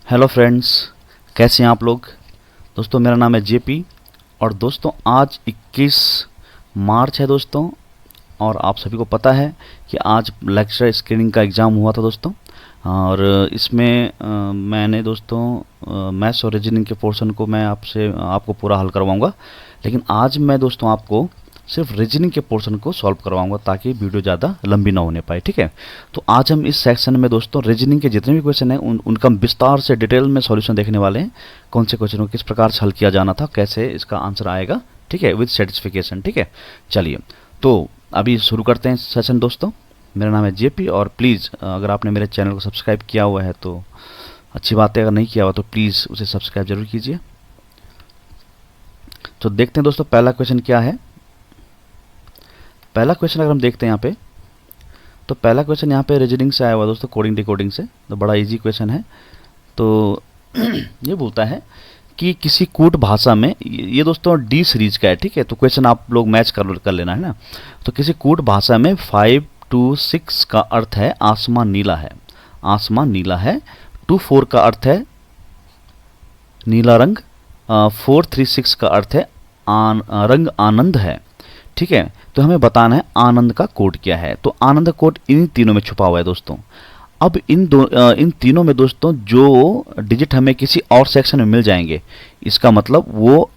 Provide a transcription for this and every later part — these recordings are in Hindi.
हेलो फ्रेंड्स, कैसे हैं आप लोग। दोस्तों मेरा नाम है जेपी और दोस्तों आज 21 मार्च है दोस्तों। और आप सभी को पता है कि आज लेक्चर स्क्रीनिंग का एग्ज़ाम हुआ था दोस्तों। और इसमें मैंने दोस्तों मैथ्स और रीजनिंग के पोर्शन को मैं आपको पूरा हल करवाऊंगा। लेकिन आज मैं दोस्तों आपको सिर्फ रीजनिंग के पोर्शन को सॉल्व करवाऊंगा ताकि वीडियो ज़्यादा लंबी ना होने पाए, ठीक है। तो आज हम इस सेक्शन में दोस्तों रीजनिंग के जितने भी क्वेश्चन हैं उनका हम विस्तार से डिटेल में सॉल्यूशन देखने वाले हैं। कौन से क्वेश्चन को किस प्रकार से हल किया जाना था, कैसे इसका आंसर आएगा, ठीक है, विद सेटिस्फिकेशन, ठीक है। चलिए तो अभी शुरू करते हैं सेशन दोस्तों। मेरा नाम है जेपी और प्लीज़ अगर आपने मेरे चैनल को सब्सक्राइब किया हुआ है तो अच्छी बात है, अगर नहीं किया हुआ तो प्लीज़ उसे सब्सक्राइब जरूर कीजिए। तो देखते हैं दोस्तों पहला क्वेश्चन क्या है। पहला क्वेश्चन अगर हम देखते हैं यहाँ पे, तो पहला क्वेश्चन यहाँ पे रीजनिंग से आया हुआ दोस्तों, कोडिंग डिकोडिंग से। तो बड़ा इजी क्वेश्चन है। तो ये बोलता है कि किसी कूट भाषा में, ये दोस्तों डी सीरीज का है, ठीक है। तो क्वेश्चन आप लोग मैच कर लेना है ना। तो किसी कूट भाषा में 5 to 6 का अर्थ है आसमान नीला है, आसमान नीला है। 2 4 का अर्थ है नीला रंग। 4 3 6 का अर्थ है रंग आनंद है, ठीक है। तो हमें बताना है आनंद का कोड क्या है। तो आनंद का कोड इन तीनों में छुपा हुआ है दोस्तों। अब इन तीनों में दोस्तों जो डिजिट हमें किसी और सेक्शन में मिल जाएंगे, इसका मतलब वो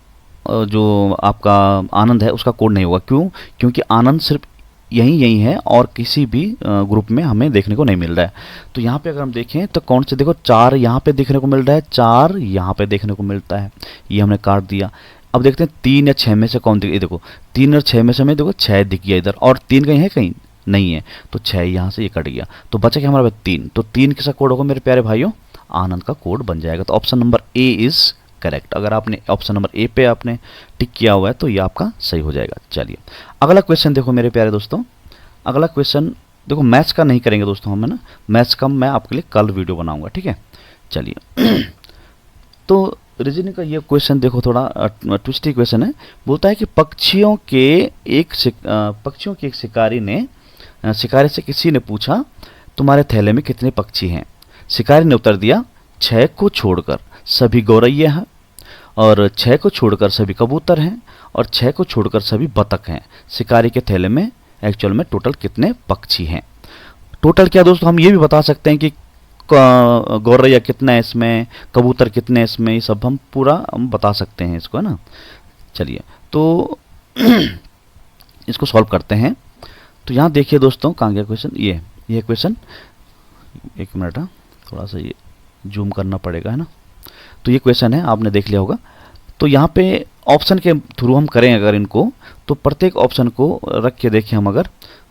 जो आपका आनंद है उसका कोड नहीं होगा। क्यों? क्योंकि आनंद सिर्फ यही है और किसी भी ग्रुप में हमें देखने को नहीं मिल रहा है। तो यहाँ पे अगर हम देखें तो कौन से, देखो 4 यहाँ पे देखने को मिल रहा है, 4 यहाँ पे देखने को मिलता है, ये हमने काट दिया। अब देखते हैं 3 या 6 में से कौन दिख, देखो 3 और 6 में से हमें देखो 6 दिख गया इधर, और 3 कहीं है, कहीं नहीं है। तो 6 यहाँ से ये कट गया, तो बचा क्या हमारा 3। तो 3 किसका कोड होगा मेरे प्यारे भाइयों? आनंद का कोड बन जाएगा। तो option number A is correct. अगर आपने ऑप्शन नंबर ए पे आपने टिक किया हुआ है तो ये आपका सही हो जाएगा। चलिए अगला क्वेश्चन देखो मेरे प्यारे दोस्तों। अगला क्वेश्चन देखो, मैथ्स का नहीं करेंगे दोस्तों हम, है ना। मैथ्स का मैं आपके लिए कल वीडियो बनाऊंगा, ठीक है। चलिए तो रीजनिंग का ये क्वेश्चन देखो, थोड़ा ट्विस्टी क्वेश्चन है। बोलता है कि पक्षियों के एक शिकारी ने, शिकारी से किसी ने पूछा तुम्हारे थैले में कितने पक्षी हैं। शिकारी ने उत्तर दिया 6 को छोड़कर सभी गौरैया हैं, और 6 को छोड़कर सभी कबूतर हैं, और 6 को छोड़कर सभी बतख हैं। शिकारी के थैले में एक्चुअल में टोटल कितने पक्षी हैं। टोटल क्या दोस्तों, हम ये भी बता सकते हैं कि गौरैया कितना है इसमें, कबूतर कितने हैं इसमें, ये सब हम पूरा हम बता सकते हैं इसको, है ना। चलिए तो इसको सॉल्व करते हैं। तो यहाँ देखिए दोस्तों, कहाँ गया क्वेश्चन, ये क्वेश्चन, एक मिनट, थोड़ा सा ये जूम करना पड़ेगा, है ना। तो ये क्वेश्चन है, आपने देख लिया होगा। तो यहाँ पे ऑप्शन के थ्रू हम करें अगर इनको, तो प्रत्येक ऑप्शन को रख के देखें हम अगर,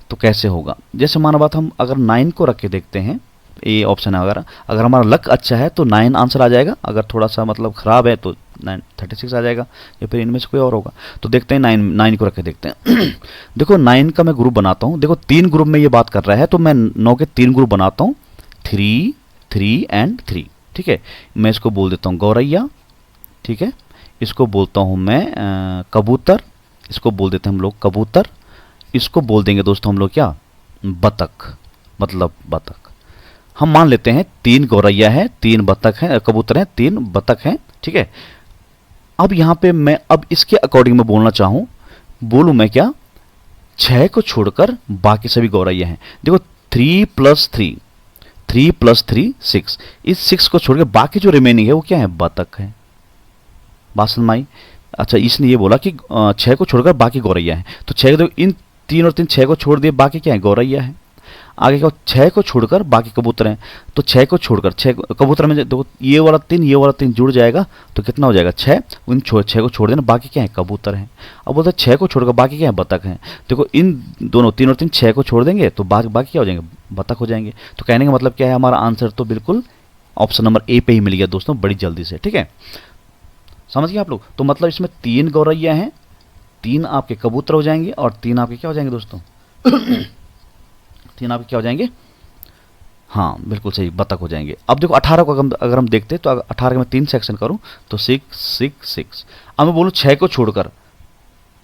तो कैसे होगा। जैसे माना बात, हम अगर 9 को रख के देखते हैं, ये ऑप्शन है, अगर हमारा लक अच्छा है तो 9 आंसर आ जाएगा, अगर थोड़ा सा मतलब ख़राब है तो 36 आ जाएगा, या फिर इनमें से कोई और होगा। तो देखते हैं 9 को रख के देखते हैं। देखो 9 का मैं ग्रुप बनाता हूँ। देखो 3 ग्रुप में ये बात कर रहा है, तो मैं 9 के 3 ग्रुप बनाता हूँ, 3 3 एंड 3, ठीक है। मैं इसको बोल देता हूँ गौरैया, ठीक है। इसको बोलता हूँ मैं कबूतर, इसको बोल देते हैं हम लोग कबूतर। इसको बोल देंगे दोस्तों हम लोग क्या, बतख, मतलब बतख। हम मान लेते हैं 3 गौरैया है, 3 बतख हैं, कबूतर हैं, 3 बतख हैं, ठीक है। अब यहाँ पे मैं अब इसके अकॉर्डिंग में बोलना चाहूँ, बोलूँ मैं क्या, 6 को छोड़कर बाकी सभी गौरैया हैं। देखो 3 + 3, 3 + 3 6, इस 6 को छोड़कर बाकी जो रिमेनिंग है वो क्या है, बतख है। बात समझ में आई? अच्छा, इसने ये बोला कि 6 को छोड़कर बाकी गौरैया हैं। तो 6 देखो, इन 3 और 3 6 को छोड़ दिए, बाकी क्या है, गौरैया है। आगे क्या, 6 को छोड़कर बाकी कबूतर हैं। तो 6 को छोड़कर, 6 कबूतर में देखो ये वाला 3 जुड़ जाएगा, तो कितना हो जाएगा 6। उन 6 को छोड़ देना, बाकी क्या है, कबूतर हैं। अब बोलते हैं 6 को छोड़कर बाकी क्या है, बतख हैं। देखो इन दोनों 3 और 3 6 को छोड़ देंगे तो बाकी क्या हो जाएंगे, बतख हो जाएंगे। तो कहने का मतलब क्या है, हमारा आंसर तो बिल्कुल ऑप्शन नंबर ए पे ही मिल गया दोस्तों, बड़ी जल्दी से, ठीक है। समझ गए आप लोग? तो मतलब इसमें 3 गौरैया हैं, 3 आपके कबूतर हो जाएंगे, और 3 आपके क्या हो जाएंगे दोस्तों 3 आपके क्या हो जाएंगे, हाँ बिल्कुल सही, बतख हो जाएंगे। अब देखो 18 को अगर हम देखते हैं, तो 18 का मैं 3 सेक्शन करूं तो 6 6 6। अब मैं बोलूं 6 को छोड़कर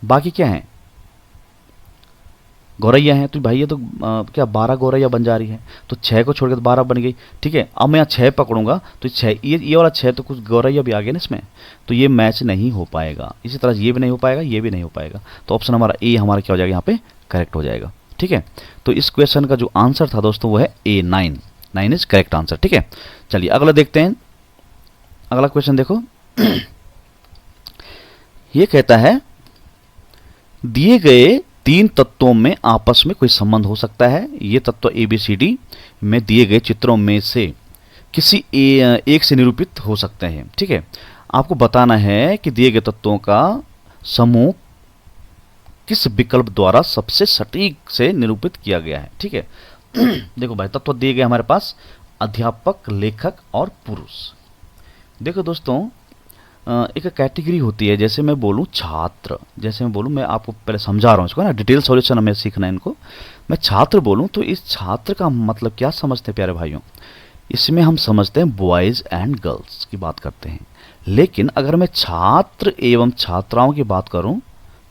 बाकी क्या है, गौरैया हैं, तो भाई ये तो क्या 12 गौरैया बन जा रही है, तो 6 को छोड़ के तो 12 बन गई। ठीक है, अब मैं यहाँ 6 पकड़ूंगा तो 6, ये वाला 6 तो कुछ गौरैया भी आ गया ना इसमें, तो ये मैच नहीं हो पाएगा। इसी तरह ये भी नहीं हो पाएगा, ये भी नहीं हो पाएगा, तो ऑप्शन हमारा ए हमारा क्या हो जाएगा यहाँ पे करेक्ट हो जाएगा। ठीक है, तो इस क्वेश्चन का जो आंसर था दोस्तों वो है ए, 9। 9 इज करेक्ट आंसर। ठीक है, चलिए अगला देखते हैं। अगला क्वेश्चन देखो ये कहता है दिए गए 3 तत्वों में आपस में कोई संबंध हो सकता है। ये तत्व ए बी सी डी में दिए गए चित्रों में से किसी एक से निरूपित हो सकते हैं। ठीक है, आपको बताना है कि दिए गए तत्वों का समूह किस विकल्प द्वारा सबसे सटीक से निरूपित किया गया है। ठीक है देखो भाई, तत्व दिए गए हमारे पास अध्यापक, लेखक और पुरुष। देखो दोस्तों, एक कैटेगरी होती है, जैसे मैं बोलूं छात्र, जैसे मैं बोलूं, मैं आपको पहले समझा रहा हूं इसको ना, डिटेल सॉल्यूशन हमें सीखना है इनको। मैं छात्र बोलूं तो इस छात्र का मतलब क्या समझते हैं प्यारे भाइयों, इसमें हम समझते हैं बॉयज़ एंड गर्ल्स की बात करते हैं। लेकिन अगर मैं छात्र एवं छात्राओं की बात करूं,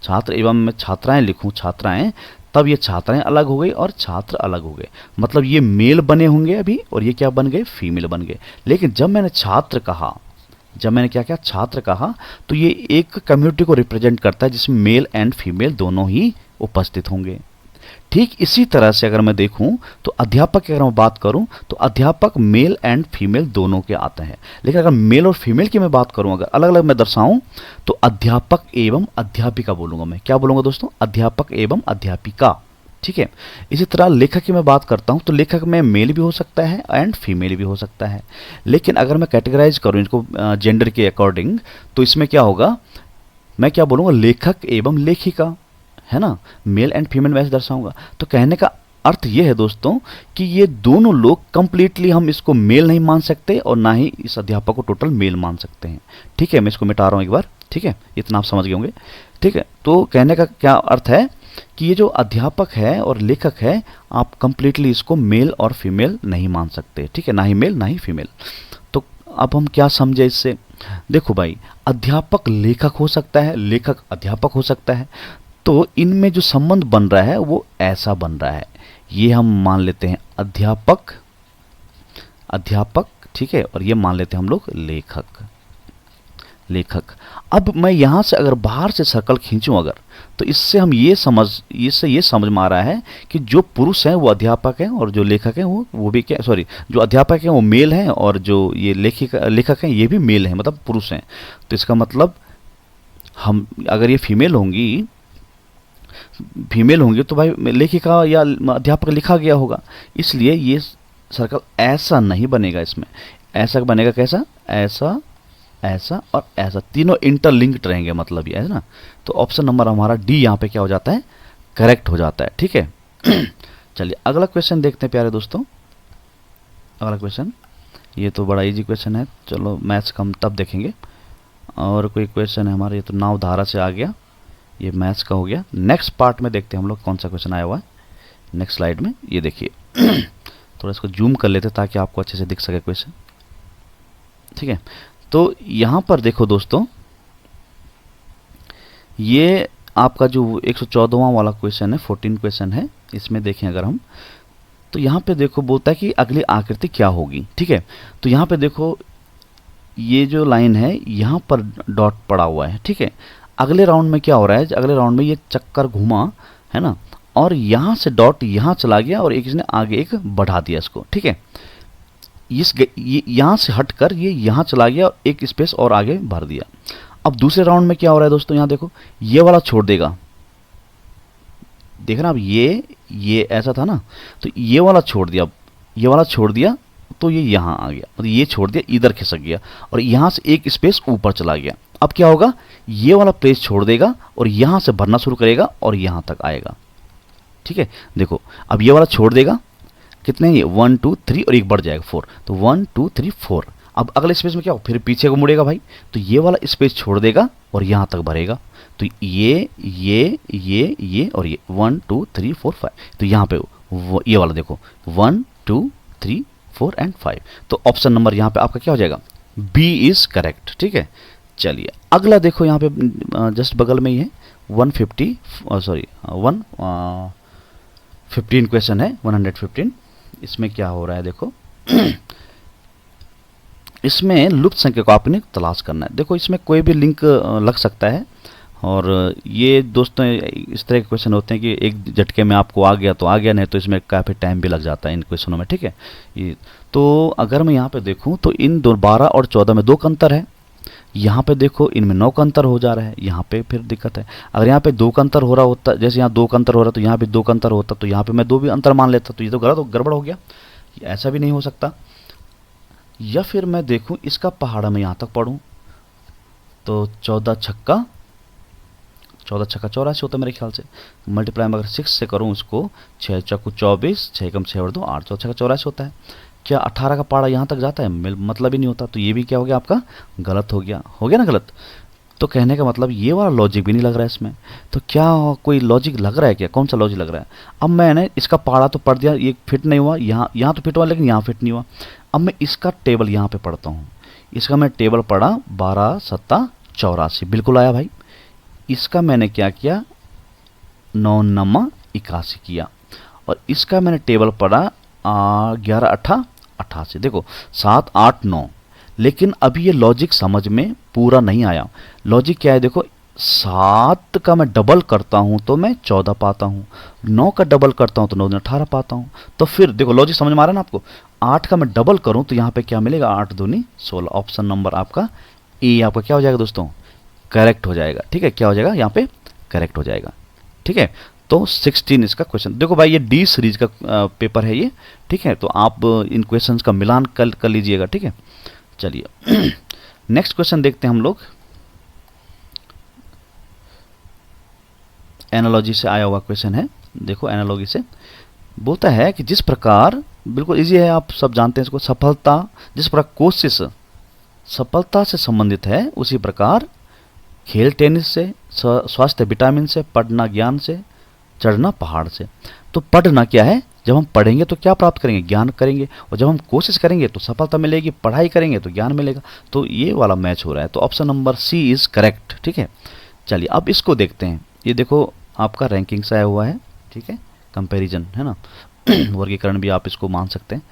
छात्र एवं मैं छात्राएं लिखूं, छात्राएं, तब ये छात्राएं अलग हो गई और छात्र अलग हो गए, मतलब ये मेल बने होंगे अभी और ये क्या बन गए, फीमेल बन गए। लेकिन जब मैंने छात्र कहा, जब मैंने क्या क्या छात्र कहा, तो ये एक कम्युनिटी को रिप्रेजेंट करता है जिसमें मेल एंड फीमेल दोनों ही उपस्थित होंगे। ठीक इसी तरह से अगर मैं देखूं तो अध्यापक की अगर मैं बात करूं तो अध्यापक मेल एंड फीमेल दोनों के आते हैं। लेकिन अगर मेल और फीमेल की मैं बात करूं, अगर अलग अलग मैं दर्शाऊं तो अध्यापक एवं अध्यापिका बोलूंगा। मैं क्या बोलूंगा दोस्तों, अध्यापक एवं अध्यापिका। ठीक है, इसी तरह लेखक की मैं बात करता हूं तो लेखक में मेल भी हो सकता है एंड फीमेल भी हो सकता है। लेकिन अगर मैं कैटेगराइज करूं इनको जेंडर के अकॉर्डिंग, तो इसमें क्या होगा, मैं क्या बोलूंगा, लेखक एवं लेखिका, है ना, मेल एंड फीमेल वैसे दर्शाऊंगा। तो कहने का अर्थ ये है दोस्तों कि ये दोनों लोग कंप्लीटली हम इसको मेल नहीं मान सकते और ना ही इस अध्यापक को टोटल मेल मान सकते हैं। ठीक है, मैं इसको मिटा रहा हूं एक बार। ठीक है, इतना आप समझ गए होंगे। ठीक है, तो कहने का क्या अर्थ है कि ये जो अध्यापक है और लेखक है, आप कंप्लीटली इसको मेल और फीमेल नहीं मान सकते। ठीक है, ना ही मेल ना ही फीमेल। तो अब हम क्या समझे इससे, देखो भाई, अध्यापक लेखक हो सकता है, लेखक अध्यापक हो सकता है, तो इनमें जो संबंध बन रहा है वो ऐसा बन रहा है, ये हम मान लेते हैं अध्यापक, अध्यापक, ठीक है, और ये मान लेते हैं हम लोग लेखक, लेखक। अब मैं यहां से अगर बाहर से सर्कल खींचूं अगर, तो इससे हम ये समझ में आ रहा है कि जो पुरुष हैं वो अध्यापक हैं और जो लेखक हैं वो भी क्या, सॉरी, जो अध्यापक हैं वो मेल हैं और जो ये लेखक हैं ये भी मेल हैं, मतलब पुरुष हैं। तो इसका मतलब हम अगर ये फीमेल होंगी तो भाई लेखिका या अध्यापक लिखा गया होगा, इसलिए ये सर्कल ऐसा नहीं बनेगा, इसमें ऐसा बनेगा, कैसा, ऐसा, ऐसा और ऐसा, तीनों इंटरलिंक्ड रहेंगे, मतलब ये है ना। तो ऑप्शन नंबर हमारा डी यहाँ पे क्या हो जाता है, करेक्ट हो जाता है। ठीक है चलिए अगला क्वेश्चन देखते हैं प्यारे दोस्तों। अगला क्वेश्चन, ये तो बड़ा इजी क्वेश्चन है, चलो मैथ्स का हम तब देखेंगे। और कोई क्वेश्चन है हमारा, ये तो नाव धारा से आ गया, ये मैथ्स का हो गया। नेक्स्ट पार्ट में देखते हैं हम लोग कौन सा क्वेश्चन आया हुआ है नेक्स्ट स्लाइड में। ये देखिए थोड़ा इसको जूम कर लेते ताकि आपको अच्छे से दिख सके क्वेश्चन। ठीक है, तो यहाँ पर देखो दोस्तों, ये आपका जो 114वां वाला क्वेश्चन है, 14 क्वेश्चन है, इसमें देखें अगर हम, तो यहाँ पे देखो बोलता है कि अगली आकृति क्या होगी। ठीक है, तो यहाँ पे देखो ये जो लाइन है यहाँ पर डॉट पड़ा हुआ है। ठीक है, अगले राउंड में क्या हो रहा है, अगले राउंड में ये चक्कर घुमा है ना, और यहाँ से डॉट यहाँ चला गया और एक इसने आगे एक बढ़ा दिया इसको। ठीक है, ये यहाँ से हटकर ये यहाँ चला गया और एक स्पेस और आगे भर दिया। अब दूसरे राउंड में क्या हो रहा है दोस्तों, यहाँ देखो ये वाला छोड़ देगा, देखना, अब ये ऐसा था ना, तो ये वाला छोड़ दिया, ये वाला छोड़ दिया तो ये यहाँ आ गया, मतलब ये छोड़ दिया, इधर खिसक गया और यहाँ से एक स्पेस ऊपर चला गया। अब क्या होगा, ये वाला प्लेस छोड़ देगा और यहाँ से भरना शुरू करेगा और यहाँ तक आएगा। ठीक है, देखो अब ये वाला छोड़ देगा, कितने ये 1 2 3 और एक बढ़ जाएगा 4, तो 1 2 3 4। अब अगले स्पेस में क्या हो, फिर पीछे को मुड़ेगा भाई, तो ये वाला स्पेस छोड़ देगा और यहाँ तक भरेगा, तो ये और ये 1 2 3 4 5, तो यहाँ पे ये वाला देखो 1 2 3 4 एंड 5, तो ऑप्शन नंबर यहाँ पे आपका क्या हो जाएगा, बी इज करेक्ट। ठीक है, चलिए अगला देखो, यहाँ पे जस्ट बगल में ही है 150, सॉरी 1 15 क्वेश्चन है, 115। इसमें क्या हो रहा है देखो। इसमें लुप्त संख्या को आपने तलाश करना है। देखो इसमें कोई भी लिंक लग सकता है, और ये दोस्तों इस तरह के क्वेश्चन होते हैं कि एक झटके में आपको आ गया तो आ गया, नहीं तो इसमें काफ़ी टाइम भी लग जाता है इन क्वेश्चनों में, ठीक है। ये तो अगर मैं यहाँ पे देखूँ तो इन 12 और 14 में 2 का अंतर है। यहाँ पे देखो इनमें 9 का अंतर हो जा रहा है, यहाँ पे फिर दिक्कत है। अगर यहाँ पे 2 का अंतर हो रहा होता, जैसे यहाँ 2 का अंतर हो रहा तो यहाँ पे 2 का अंतर होता, तो यहाँ पे मैं 2 भी अंतर मान लेता, तो ये तो गड़बड़ हो गया। ऐसा भी नहीं हो सकता। या फिर मैं देखूं इसका पहाड़ा में यहाँ तक पढ़ूं तो 14 छक्का 84 होता है मेरे ख्याल से। मल्टीप्लाई में अगर 6 से करूं इसको, 6 चौको 24, 6 कम 6 और 2 8, 14 छक्का 84 होता है। क्या 18 का पहाड़ा यहाँ तक जाता है? मतलब ही नहीं होता। तो ये भी क्या हो गया आपका, गलत हो गया ना गलत। तो कहने का मतलब ये वाला लॉजिक भी नहीं लग रहा है इसमें। तो क्या कोई लॉजिक लग रहा है क्या? कौन सा लॉजिक लग रहा है? अब मैंने इसका पहाड़ा तो पढ़ दिया, ये फिट नहीं हुआ, यहाँ तो फिट हुआ लेकिन यहाँ फिट नहीं हुआ। अब मैं इसका टेबल यहाँ पे पढ़ता हूँ। इसका मैं टेबल पढ़ा 12 7 84, बिल्कुल आया भाई। इसका मैंने क्या किया, 9 9 81 किया। और इसका मैंने टेबल पढ़ा 11 8 88। देखो 7 8 9, लेकिन अभी ये लॉजिक समझ में पूरा नहीं आया। लॉजिक क्या है देखो, 7 का मैं डबल करता हूं तो मैं 14 पाता हूं, 9 का डबल करता हूं तो 9 18 पाता हूं। तो फिर देखो लॉजिक समझ में आ रहा है ना आपको। 8 का मैं डबल करूं तो यहां पे क्या मिलेगा, 8 दूनी 16। ऑप्शन नंबर आपका ए आपका क्या हो जाएगा दोस्तों, करेक्ट हो जाएगा। ठीक है, क्या हो जाएगा यहाँ पे, करेक्ट हो जाएगा। ठीक है, तो 16 इसका क्वेश्चन। देखो भाई ये डी सीरीज का पेपर है ये, ठीक है। तो आप इन क्वेश्चंस का मिलान कर लीजिएगा, ठीक है। चलिए नेक्स्ट क्वेश्चन देखते हैं हम लोग। एनालॉजी से आया हुआ क्वेश्चन है। देखो एनालॉजी से बोलता है कि जिस प्रकार, बिल्कुल इजी है, आप सब जानते हैं इसको, सफलता, जिस प्रकार कोशिश सफलता से संबंधित है, उसी प्रकार खेल टेनिस से, स्वास्थ्य विटामिन से, पढ़ना ज्ञान से, चढ़ना पहाड़ से। तो पढ़ना क्या है, जब हम पढ़ेंगे तो क्या प्राप्त करेंगे, ज्ञान करेंगे। और जब हम कोशिश करेंगे तो सफलता मिलेगी, पढ़ाई करेंगे तो ज्ञान मिलेगा। तो ये वाला मैच हो रहा है। तो option number c is correct. ठीक है, चलिए अब इसको देखते हैं। ये देखो आपका रैंकिंग से आया हुआ है, ठीक है, कंपैरिजन है ना। वर्गीकरण भी आप इसको मान सकते हैं।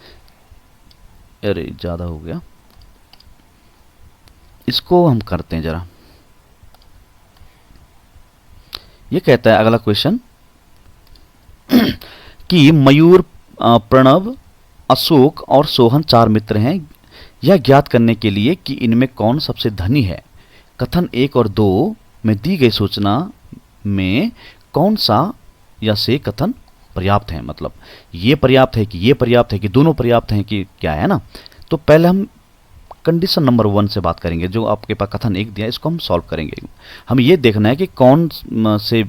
अरे ज़्यादा हो गया, इसको हम करते हैं जरा। ये कहता है अगला क्वेश्चन कि मयूर, प्रणव, अशोक और सोहन 4 मित्र हैं। यह ज्ञात करने के लिए कि इनमें कौन सबसे धनी है, कथन 1 और 2 में दी गई सूचना में कौन सा या से कथन पर्याप्त है। मतलब ये पर्याप्त है कि ये पर्याप्त है कि दोनों पर्याप्त हैं कि क्या है ना। तो पहले हम कंडीशन नंबर 1 से बात करेंगे। जो आपके पास कथन 1 दिया है इसको हम सॉल्व करेंगे। हमें ये देखना है कि कौन से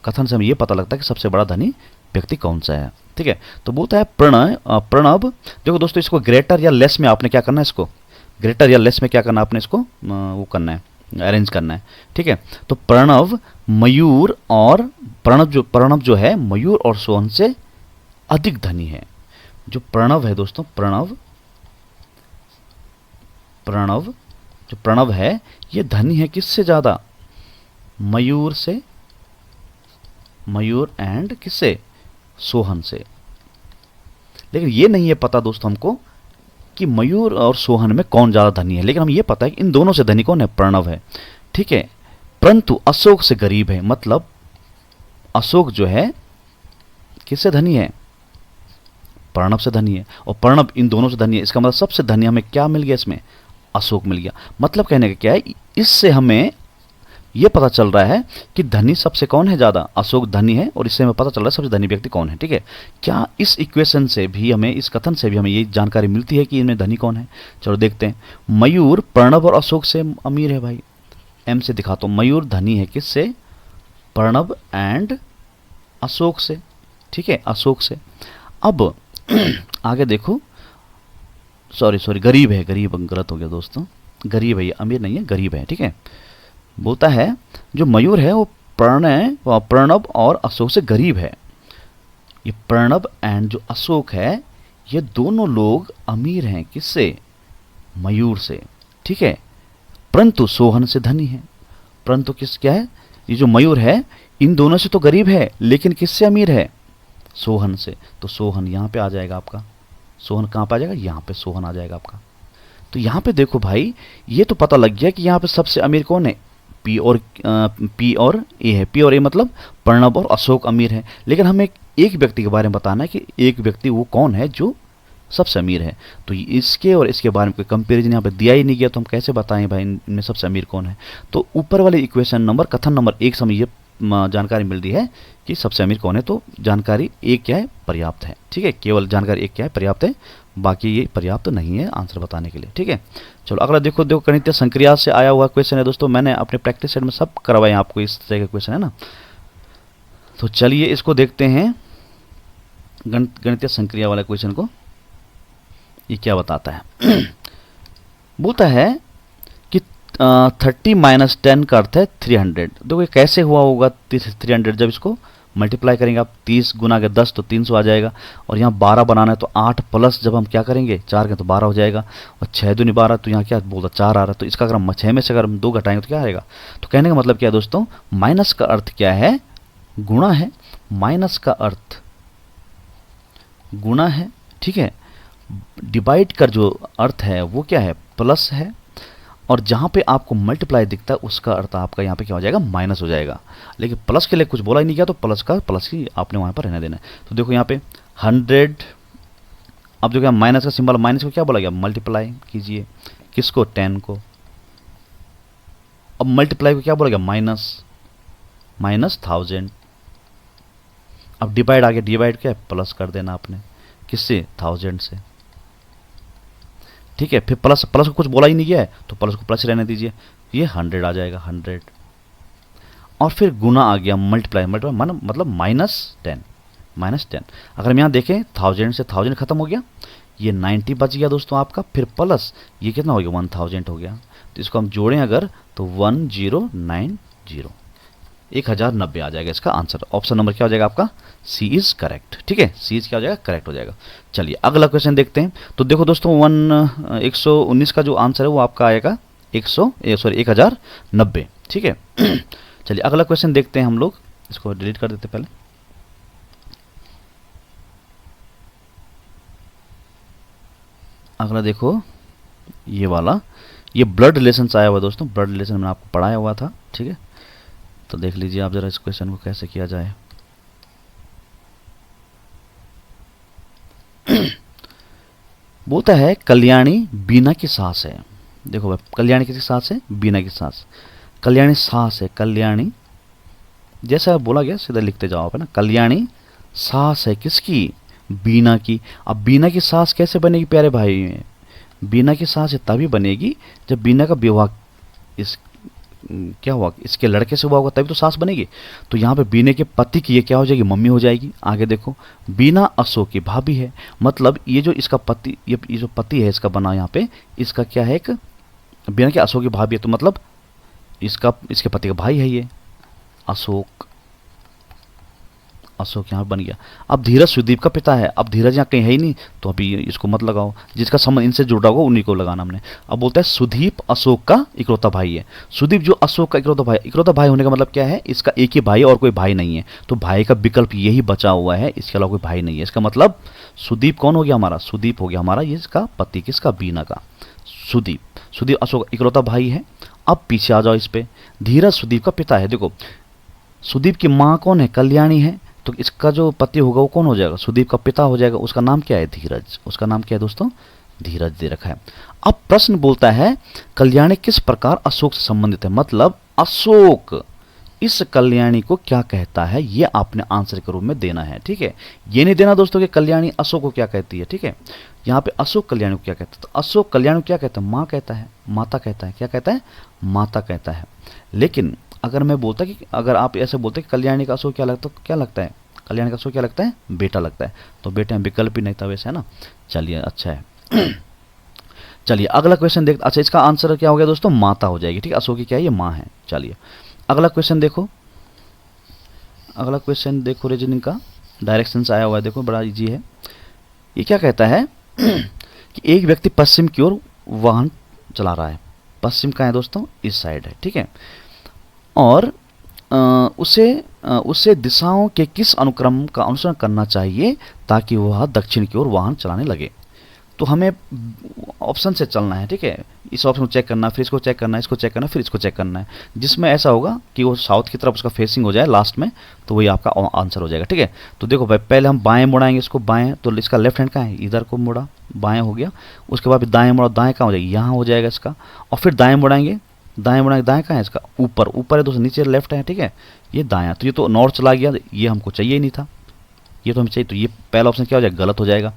कथन से हमें ये पता लगता है कि सबसे बड़ा धनी व्यक्ति कौन सा है। ठीक है, तो बोलता है प्रणव। देखो दोस्तों इसको ग्रेटर या लेस में आपने क्या करना है, इसको ग्रेटर या लेस में क्या करना है आपने, इसको वो करना है, अरेंज करना है। ठीक है, तो प्रणव मयूर और प्रणव जो है मयूर और सोहन से अधिक धनी है। जो प्रणव है दोस्तों, प्रणव जो प्रणव है ये धनी है किससे ज्यादा, मयूर से, मयूर एंड किससे, सोहन से। लेकिन ये नहीं है पता दोस्तों हमको कि मयूर और सोहन में कौन ज्यादा धनी है। लेकिन हम ये पता है कि इन दोनों से धनी कौन है, प्रणव है। ठीक है, परंतु अशोक से गरीब है। मतलब अशोक जो है किससे धनी है, प्रणव से धनी है। और प्रणव इन दोनों से धनी है। इसका मतलब सबसे धनी हमें क्या मिल गया, इसमें अशोक मिल गया। मतलब कहने का क्या है, इससे हमें यह पता चल रहा है कि धनी सबसे कौन है ज्यादा, अशोक धनी है। और इससे हमें पता चल रहा है सबसे धनी व्यक्ति कौन है। ठीक है, क्या इस इक्वेशन से भी हमें, इस कथन से भी हमें ये जानकारी मिलती है कि इनमें धनी कौन है। चलो देखते हैं। मयूर प्रणव और अशोक से अमीर है भाई। एम से दिखाता हूं, मयूर धनी है किससे, प्रणव एंड अशोक से। ठीक है, अशोक से। अब आगे देखो, सॉरी गरीब है, गरीब गलत हो गया दोस्तों, गरीब है, ये अमीर नहीं है, गरीब है। ठीक है, बोलता है जो मयूर है वो प्रणव और अशोक से गरीब है। ये प्रणव एंड जो अशोक है ये दोनों लोग अमीर हैं किससे, मयूर से। ठीक है, परंतु सोहन से धनी है। परंतु किस क्या है, ये जो मयूर है इन दोनों से तो गरीब है लेकिन किससे अमीर है, सोहन से, तो सोहन यहाँ पे आ जाएगा आपका। सोहन कहाँ पे आ जाएगा, यहाँ पे सोहन आ जाएगा आपका। तो यहाँ पे देखो भाई, ये तो पता लग गया कि यहाँ पे सबसे अमीर कौन है, पी और ए है। पी और ए मतलब प्रणब और अशोक अमीर है, लेकिन हमें एक व्यक्ति के बारे में बताना है कि एक व्यक्ति वो कौन है जो सबसे अमीर है। तो इसके और इसके बारे में कोई कंपैरिजन यहाँ पे दिया ही नहीं गया, तो हम कैसे बताएं भाई इनमें सबसे अमीर कौन है। तो ऊपर वाले इक्वेशन नंबर, कथन नंबर 1 से हमें ये जानकारी मिल रही है कि सबसे अमीर कौन है। तो जानकारी एक क्या है, पर्याप्त है। ठीक है, केवल जानकारी एक क्या है, पर्याप्त है, बाकी ये पर्याप्त नहीं है आंसर बताने के लिए। ठीक है, चलो अगला देखो गणितीय संक्रिया से आया हुआ क्वेश्चन है दोस्तों। मैंने अपने प्रैक्टिस सेट में सब करवाए आपको, इस तरह का क्वेश्चन है ना। तो चलिए इसको देखते हैं, गणितीय संक्रिया वाले क्वेश्चन को। ये क्या बताता है बोलता है कि 30 माइनस 10 का अर्थ है 300। देखो ये कैसे हुआ होगा 300, जब इसको मल्टीप्लाई करेंगे आप 30 गुना के 10 तो 300 आ जाएगा, और यहाँ 12 बनाना है तो 8 प्लस जब हम क्या करेंगे 4 के तो 12 हो जाएगा, और 6 दूनी 12, तो यहाँ क्या बोलता 4 आ रहा है। तो इसका अगर हम 6 में से अगर हम 2 घटाएंगे तो क्या आएगा। तो कहने का मतलब क्या है दोस्तों, माइनस का अर्थ क्या है, गुणा है। माइनस का अर्थ गुणा है, ठीक है। डिवाइड का जो अर्थ है वो क्या है, प्लस है, और जहाँ पे आपको मल्टीप्लाई दिखता है उसका अर्थ आपका यहाँ पे क्या हो जाएगा, माइनस हो जाएगा। लेकिन प्लस के लिए कुछ बोला ही नहीं गया, तो प्लस का प्लस ही आपने वहाँ पर रहने देना है। तो देखो यहाँ पे 100, अब जो क्या माइनस का सिंबल, माइनस को क्या बोला गया, मल्टीप्लाई कीजिए, किसको, 10 को। अब मल्टीप्लाई को क्या बोला गया, माइनस 1000। अब डिवाइड आगे, डिवाइड क्या है, प्लस कर देना आपने, किससे, 1000 से। ठीक है, फिर प्लस को कुछ बोला ही नहीं गया है तो प्लस को प्लस रहने दीजिए, ये 100 आ जाएगा, 100। और फिर गुना आ गया, मल्टीप्लाई मतलब -10। अगर हम यहाँ देखें 1000 से 1000 खत्म हो गया, ये 90 बच गया दोस्तों आपका, फिर प्लस ये कितना हो गया, 1000 हो गया। तो इसको हम जोड़ें अगर तो 1090, 1090 आ जाएगा इसका आंसर। ऑप्शन नंबर क्या हो जाएगा आपका, सी इज करेक्ट। ठीक है, सी इज क्या हो जाएगा, करेक्ट हो जाएगा। चलिए अगला क्वेश्चन देखते हैं। तो देखो दोस्तों 119 का जो आंसर है वो आपका आएगा 1090। ठीक है चलिए अगला क्वेश्चन देखते हैं हम लोग, इसको डिलीट कर देते पहले। अगला देखो ये वाला, ये ब्लड रिलेशन से आया हुआ दोस्तों। ब्लड रिलेशन मैंने आपको पढ़ाया हुआ था। ठीक है, तो देख लीजिए आप जरा इस क्वेश्चन को कैसे किया जाए। बोलता है कल्याणी बीना की सास है। देखो भाई, कल्याणी किसकी सास है, बीना की सास। कल्याणी सास है, कल्याणी जैसा बोला गया सीधा लिखते जाओ आप, है ना। कल्याणी सास है किसकी, बीना की। अब बीना की सास कैसे बनेगी प्यारे भाई, बीना की सास तभी बनेगी जब बीना का विवाह इस क्या हुआ, इसके लड़के से हुआ होगा, तभी तो सास बनेगी। तो यहाँ पे बीना के पति की ये क्या हो जाएगी, मम्मी हो जाएगी। आगे देखो, बीना अशोक की भाभी है, मतलब ये जो इसका पति, ये जो पति है इसका बना यहाँ पे, इसका क्या है, एक बीना के अशोक की भाभी है, तो मतलब इसके पति का भाई है ये अशोक। अशोक यहाँ बन गया। अब धीरज सुदीप का पिता है। अब धीरज यहाँ कहीं है ही नहीं, तो अभी इसको मत लगाओ, जिसका संबंध इनसे जुड़ा होगा उन्हीं को लगाना हमने। अब बोलता है सुदीप अशोक का इकलौता भाई है। सुदीप जो अशोक का इकलौता भाई होने का मतलब क्या है, इसका एक ही भाई और कोई भाई नहीं है, तो भाई का विकल्प यही बचा हुआ है, इसके अलावा कोई भाई नहीं है। इसका मतलब सुदीप कौन हो गया हमारा, सुदीप हो गया हमारा ये इसका पति, किसका, बीना का, सुदीप अशोक इकलौता भाई है। अब पीछे आ जाओ इस पे, धीरज सुदीप का पिता है। देखो सुदीप की माँ कौन है, कल्याणी है, तो इसका जो पति होगा वो कौन हो जाएगा, सुदीप का पिता हो जाएगा। उसका नाम क्या है, धीरज। उसका नाम क्या है दोस्तों, धीरज दे रखा है। अब प्रश्न बोलता है कल्याणी किस प्रकार अशोक से संबंधित है, मतलब अशोक इस कल्याणी को क्या कहता है, ये आपने आंसर के रूप में देना है। ठीक है, ये नहीं देना दोस्तों कि कल्याणी अशोक को क्या कहती है। ठीक है, यहाँ पे अशोक कल्याणी को क्या कहता है, तो अशोक कल्याणी को क्या कहता है, माँ कहता है, माता कहता है, क्या कहता है, माता कहता है। लेकिन अगर मैं बोलता कि अगर आप ऐसे बोलते कि कल्याणी का अशोक क्या लगता, तो क्या लगता है, कल्याणी का अशोक क्या लगता है, बेटा लगता है, तो बेटे में विकल्प ही नहीं था वैसे, है ना। चलिए अच्छा है चलिए अगला क्वेश्चन देख, अच्छा इसका आंसर क्या हो गया दोस्तों, माता हो जाएगी। ठीक है, अशोक की क्या है, ये माँ है। चलिए अगला क्वेश्चन देखो, अगला क्वेश्चन देखो, रीजनिंग का डायरेक्शन से आया हुआ है, देखो बड़ा इजी है। ये क्या कहता है कि एक व्यक्ति पश्चिम की ओर वाहन चला रहा है। पश्चिम का है दोस्तों, इस साइड है। ठीक है, और उसे दिशाओं के किस अनुक्रम का अनुसरण करना चाहिए ताकि वह दक्षिण की ओर वाहन चलाने लगे। तो हमें ऑप्शन से चलना है, ठीक है। इस ऑप्शन को चेक करना, फिर इसको चेक करना, इसको चेक करना, फिर इसको चेक करना है, जिसमें ऐसा होगा कि वो साउथ की तरफ उसका फेसिंग हो जाए लास्ट में, तो वही आपका आंसर हो जाएगा, ठीक है। तो देखो भाई, पहले हम बाएं मुड़ाएंगे इसको, बाएं, तो इसका लेफ्ट हैंड कहाँ है, इधर को मुड़ा, बाएं हो गया। उसके बाद दाएं मुड़ा, दाएं कहाँ हो जाएगा, यहाँ हो जाएगा इसका। और फिर दाएं मुड़ाएंगे, दाएं मुड़ाएंगे, दाएं कहाँ है इसका, ऊपर, ऊपर है दोस्तों, नीचे लेफ्ट है, ठीक है। ये दायां, तो ये तो नॉर्थ चला गया, ये हमको चाहिए ही नहीं था, ये तो हमें चाहिए, तो ये पहला ऑप्शन क्या हो जाएगा, गलत हो जाएगा।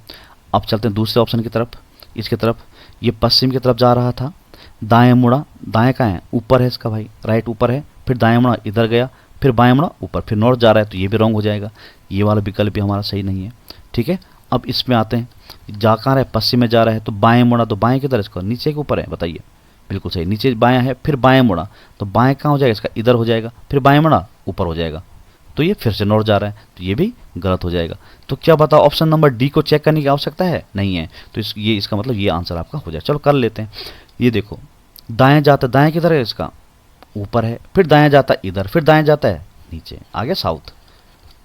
अब चलते हैं दूसरे ऑप्शन की तरफ, इसकी तरफ। ये पश्चिम की तरफ जा रहा था, दाएं मुड़ा, दाएं कहाँ है, ऊपर है इसका भाई, राइट ऊपर है। फिर दाएं मुड़ा, इधर गया, फिर बाएं मुड़ा, ऊपर, फिर नॉर्थ जा रहा है, तो ये भी रॉन्ग हो जाएगा, ये वाला विकल्प भी हमारा सही नहीं है, ठीक है। अब इसमें आते हैं, जा कहाँ रहा है, पश्चिम में जा रहा है, तो बाएं मुड़ा, तो बाएं किधर है इसका, नीचे के ऊपर है, बताइए, बिल्कुल सही, नीचे बायां है। फिर बाएं मुड़ा, तो बाएं कहाँ हो जाएगा इसका, इधर हो जाएगा। फिर बाएं मुड़ा, ऊपर हो जाएगा, तो ये फिर से नॉर्थ जा रहा है, तो ये भी गलत हो जाएगा। तो क्या बताओ, ऑप्शन नंबर डी को चेक करने की आवश्यकता है, नहीं है, तो ये इसका मतलब ये आंसर आपका हो जाए। चलो कर लेते हैं। ये देखो, दाएं जाता है, दाएं किधर है इसका, ऊपर है। फिर दाएं जाता है इधर, फिर दाएं जाता है नीचे, आ गया साउथ,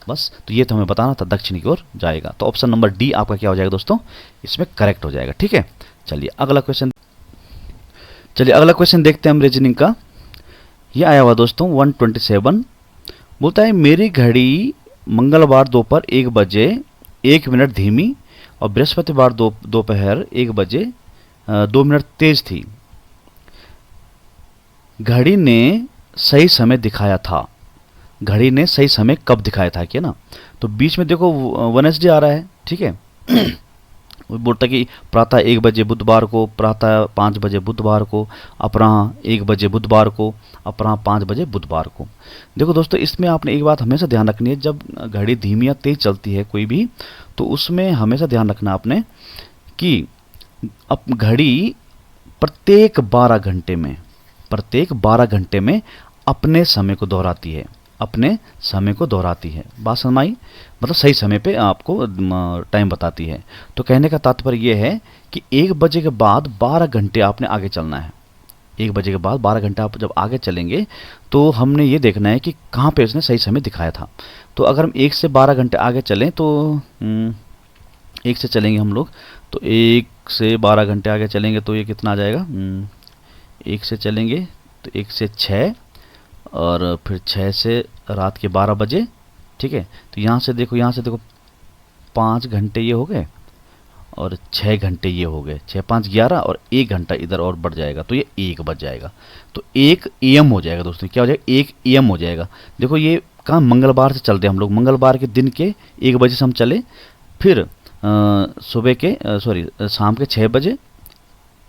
बस। तो ये तो हमें बताना था, दक्षिण की ओर जाएगा, तो ऑप्शन नंबर डी आपका क्या हो जाएगा दोस्तों, इसमें करेक्ट हो जाएगा, ठीक है। चलिए अगला क्वेश्चन, अगला क्वेश्चन देखते हैं हम रीजनिंग का। ये आया हुआ दोस्तों 127, बोलता है मेरी घड़ी मंगलवार दोपहर 1 बजे 1 मिनट धीमी और बृहस्पतिवार दोपहर 1 बजे 2 मिनट तेज थी। घड़ी ने सही समय दिखाया था, घड़ी ने सही समय कब दिखाया था, क्या ना। तो बीच में देखो वेडनेसडे आ रहा है, ठीक है। वो बोलता है कि प्रातः 1 बजे बुधवार को, प्रातः 5 बजे बुधवार को, अपराह्न 1 बजे बुधवार को, अपराह्न 5 बजे बुधवार को। देखो दोस्तों, इसमें आपने एक बात हमेशा ध्यान रखनी है, जब घड़ी धीमी या तेज चलती है कोई भी, तो उसमें हमेशा ध्यान रखना आपने कि अब घड़ी प्रत्येक 12 घंटे में अपने समय को दोहराती है, अपने समय को दोहराती है। बात समझ आई, मतलब सही समय पे आपको टाइम बताती है। तो कहने का तात्पर्य यह है कि 1 बजे के बाद 12 घंटे आपने आगे चलना है। 1 बजे के बाद 12 घंटे आप जब आगे चलेंगे, तो हमने ये देखना है कि कहाँ पे उसने सही समय दिखाया था। तो अगर हम 1 से 12 घंटे आगे चलें, तो 1 से चलेंगे हम लोग, तो 1 से 12 घंटे आगे चलेंगे तो ये कितना आ जाएगा, 1 से चलेंगे तो 1 से 6, और फिर 6 से रात के 12 बजे, ठीक है। तो यहाँ से देखो 5 घंटे ये हो गए और 6 घंटे ये हो गए, 6 5 11, और 1 घंटा इधर और बढ़ जाएगा, तो ये 1 बज जाएगा। तो 1 AM हो जाएगा दोस्तों, क्या हो जाएगा, 1 AM हो जाएगा। देखो ये कहाँ, मंगलवार से चलते हैं हम लोग, मंगलवार के दिन के 1 बजे से हम चले, फिर सुबह के शाम के 6 बजे,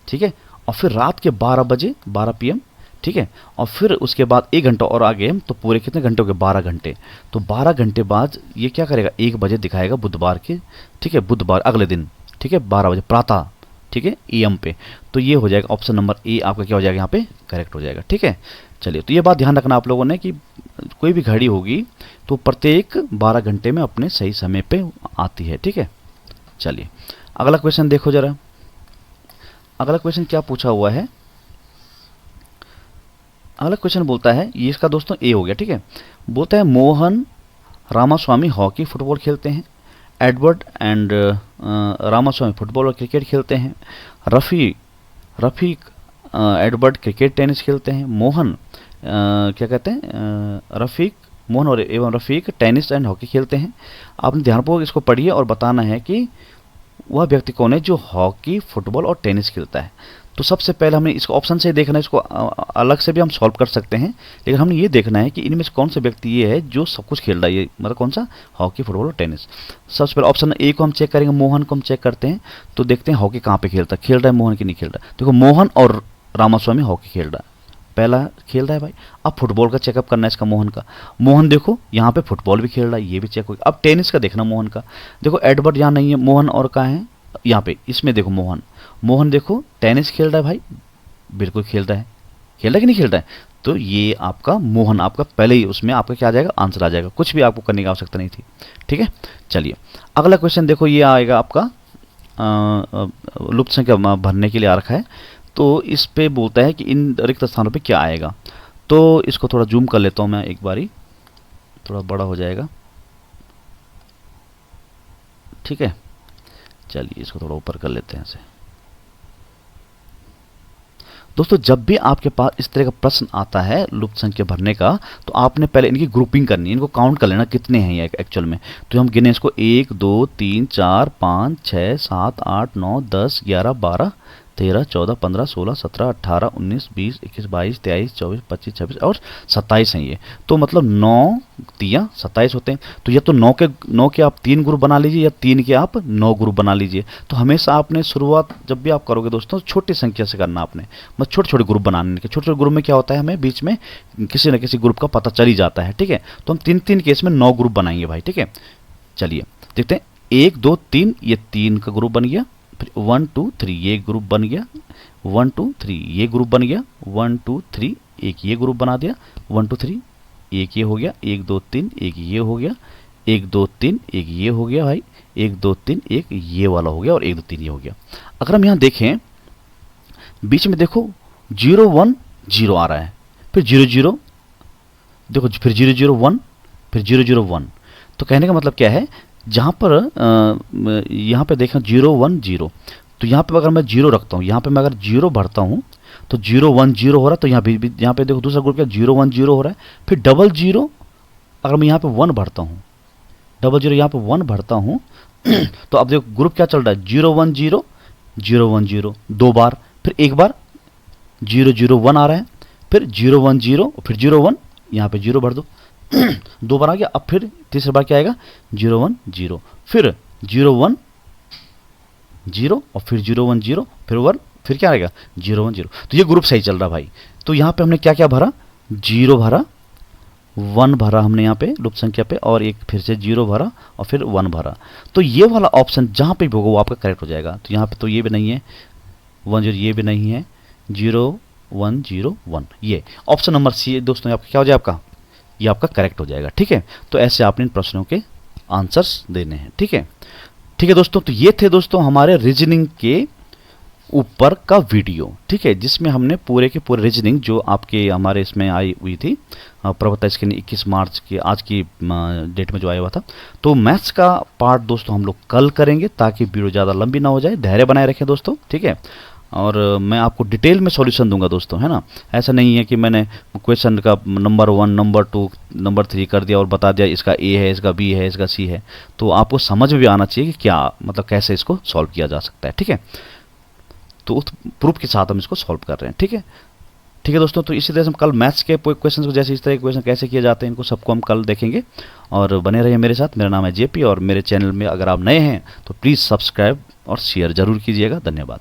ठीक है, और फिर रात के 12 बजे 12 PM, ठीक है। और फिर उसके बाद 1 घंटा और आगे हम, तो पूरे कितने घंटे हो गए, 12 घंटे। तो 12 घंटे बाद ये क्या करेगा, 1 बजे दिखाएगा बुधवार के, ठीक है, बुधवार अगले दिन, ठीक है, 12 बजे प्रातः, ठीक है, AM पे। तो ये हो जाएगा ऑप्शन नंबर ए आपका क्या हो जाएगा, यहाँ पे करेक्ट हो जाएगा, ठीक है। चलिए, तो ये बात ध्यान रखना आप लोगों ने कि कोई भी घड़ी होगी तो प्रत्येक 12 घंटे में अपने सही समय पे आती है, ठीक है। चलिए अगला क्वेश्चन देखो जरा, अगला क्वेश्चन क्या पूछा हुआ है। अगला क्वेश्चन बोलता है, ये इसका दोस्तों ए हो गया, ठीक है। बोलता है मोहन रामास्वामी हॉकी फुटबॉल खेलते हैं, एडवर्ड एंड रामास्वामी फुटबॉल और क्रिकेट खेलते हैं, रफ़ीक एडवर्ड क्रिकेट टेनिस खेलते हैं, मोहन क्या कहते हैं, मोहन और एवं रफ़ीक टेनिस एंड हॉकी खेलते हैं। आपने ध्यानपूर्वक इसको पढ़िए और बताना है कि वह व्यक्ति कौन है जो हॉकी, फुटबॉल और टेनिस खेलता है। तो सबसे पहले हमने इसको ऑप्शन से देखना है, इसको अलग से भी हम सॉल्व कर सकते हैं, लेकिन हमने ये देखना है कि इनमें से कौन सा व्यक्ति ये है जो सब कुछ खेल रहा है, ये मतलब कौन सा, हॉकी, फुटबॉल और टेनिस। सबसे पहले ऑप्शन ए को हम चेक करेंगे, मोहन को हम चेक करते हैं, तो देखते हैं हॉकी कहाँ पे खेल रहा है मोहन की नहीं खेल रहा है। देखो मोहन और रामास्वामी हॉकी खेल रहा है, पहला खेल रहा है भाई। अब फुटबॉल का चेकअप करना है इसका, मोहन का, मोहन देखो यहाँ पे फुटबॉल भी खेल रहा है, ये भी चेक हो गया। अब टेनिस का देखना मोहन का, देखो एडवर्ड यहाँ नहीं है, मोहन और कहाँ है, यहाँ पे इसमें देखो मोहन देखो टेनिस खेल रहा है भाई, बिल्कुल खेल रहा है कि नहीं खेल रहा है। तो ये आपका मोहन आपका पहले ही उसमें आपका क्या आ जाएगा, आंसर आ जाएगा, कुछ भी आपको करने की आवश्यकता नहीं थी, ठीक है। चलिए अगला क्वेश्चन देखो, ये आएगा आपका लुप्त संख्या भरने के लिए आ रखा है। तो इस पे बोलता है कि इन रिक्त स्थानों पे क्या आएगा। तो इसको थोड़ा जूम कर लेता हूँ मैं एक बारी, थोड़ा बड़ा हो जाएगा। ठीक है, चलिए इसको थोड़ा ऊपर कर लेते हैं ऐसे। दोस्तों जब भी आपके पास इस तरह का प्रश्न आता है लुप्त संख्या भरने का, तो आपने पहले इनकी ग्रुपिंग करनी है, इनको काउंट कर लेना कितने हैं ये एक्चुअल में। तो हम गिने इसको 1 2 3 4 5 6 7 8 9 10 11 12 13 14 15 16 17 18 19 20 21 22 23 24 25 26 और 27 हैं ये। तो मतलब 9 तिया 27 होते हैं। तो या तो 9 के आप 3 ग्रुप बना लीजिए या 3 के आप 9 ग्रुप बना लीजिए। तो हमेशा आपने शुरुआत जब भी आप करोगे दोस्तों छोटी संख्या से करना आपने, मतलब छोटे छोटे ग्रुप बनाने के। छोटे छोटे ग्रुप में क्या होता है, हमें बीच में किसी न किसी ग्रुप का पता चल ही जाता है। ठीक है, तो हम 3 केस में 9 ग्रुप बनाएंगे भाई। ठीक है, चलिए देखते हैं। 1 2 3 ये 3 का ग्रुप बन गया। फिर 1 2 3 ये ग्रुप बन गया। 1 2 3 ये ग्रुप बन गया। 1 2 3 एक ये ग्रुप बना दिया। 1 2 3 एक ये हो गया। 1 2 3 एक ये हो गया। 1 2 3 एक ये हो गया भाई। 1 2 3 एक ये वाला हो गया और 1 2 3 ये हो गया। अगर हम यहाँ देखें बीच में देखो 0 1 0 आ रहा है, फिर 0 0 देखो, फिर 0 0 1, फिर 0 0 1। तो कहने का मतलब क्या है, जहाँ पर यहाँ पे देखें 0 1 0, तो यहाँ पे अगर मैं 0 रखता हूँ, यहाँ पे मैं अगर 0 भरता हूँ तो 0 1 0 हो रहा है। तो यहाँ भी यहाँ पे देखो दूसरा ग्रुप क्या 0 1 0 हो रहा है। फिर डबल 0 अगर मैं यहाँ पे 1 भरता हूँ, डबल 0 यहाँ पे 1 भरता हूँ तो अब देखो ग्रुप क्या चल रहा है 0 1 0 0 1 0 दो बार, फिर एक बार 0 0 1 आ रहा है, फिर 0 1 0, फिर 0 1, यहाँ पे 0 भर दो दो बार आ गया। अब फिर तीसरी बार क्या आएगा 0 1 0, फिर 0 1 0 और फिर 0 1 0, फिर 1, फिर क्या आएगा 0 1 0। तो ये ग्रुप सही चल रहा भाई। तो यहाँ पे हमने क्या क्या भरा, 0 भरा, 1 भरा हमने यहाँ पे लुप्त संख्या पे, और एक फिर से 0 भरा और फिर 1 भरा। तो ये वाला ऑप्शन जहाँ पे भी होगा वो आपका करेक्ट हो जाएगा। तो यहाँ पे तो ये भी नहीं है 1 0, ये भी नहीं है 0 1 0 1, ये ऑप्शन नंबर सी दोस्तों आपका क्या हो जाएगा, आपका ये आपका करेक्ट हो जाएगा। ठीक है, तो ऐसे आपने इन प्रश्नों के आंसर्स देने हैं। ठीक है, ठीक है दोस्तों, तो ये थे दोस्तों हमारे रीजनिंग के ऊपर का वीडियो। ठीक है, जिसमें हमने पूरे के पूरे रीजनिंग जो आपके हमारे इसमें आई हुई थी प्रवक्ता स्कीम 21 मार्च की आज की डेट में जो आया हुआ था। तो मैथ्स का पार्ट दोस्तों हम लोग कल करेंगे ताकि वीडियो ज़्यादा लंबी ना हो जाए। धैर्य बनाए रखें दोस्तों। ठीक है, और मैं आपको डिटेल में सॉल्यूशन दूंगा दोस्तों, है ना। ऐसा नहीं है कि मैंने क्वेश्चन का नंबर 1 नंबर 2 नंबर 3 कर दिया और बता दिया इसका ए है, इसका बी है, इसका सी है। तो आपको समझ में भी आना चाहिए कि क्या मतलब कैसे इसको सॉल्व किया जा सकता है। ठीक है, तो उस प्रूफ के साथ हम इसको सॉल्व कर रहे हैं। ठीक है, ठीक है दोस्तों, तो इसी तरह से हम कल मैथ्स के क्वेश्चन को जैसे इस तरह के क्वेश्चन कैसे किए जाते हैं इनको सबको हम कल देखेंगे। और बने रहिए मेरे साथ। मेरा नाम है जेपी और मेरे चैनल में अगर आप नए हैं तो प्लीज़ सब्सक्राइब और शेयर ज़रूर कीजिएगा। धन्यवाद।